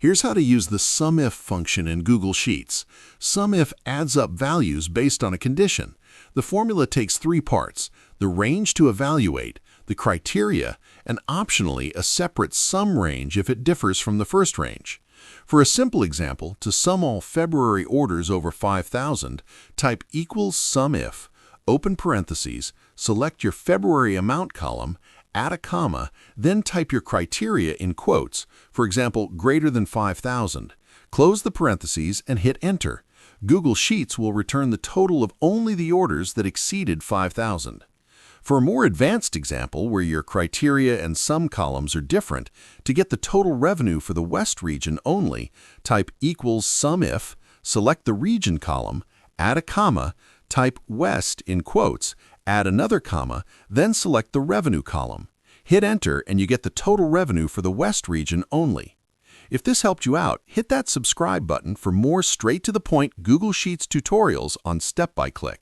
Here's how to use the SUMIF function in Google Sheets. SUMIF adds up values based on a condition. The formula takes three parts: the range to evaluate, the criteria, and optionally a separate sum range if it differs from the first range. For a simple example, to sum all February orders over 5,000, type equals SUMIF, open parentheses, select your February amount column, add a comma, then type your criteria in quotes, for example, greater than 5,000. Close the parentheses and hit Enter. Google Sheets will return the total of only the orders that exceeded 5,000. For a more advanced example where your criteria and sum columns are different, to get the total revenue for the West region only, type equals SUMIF, select the region column, add a comma, type West in quotes, add another comma, then select the revenue column. Hit Enter and you get the total revenue for the West region only. If this helped you out, hit that subscribe button for more straight-to-the-point Google Sheets tutorials on Step by Click.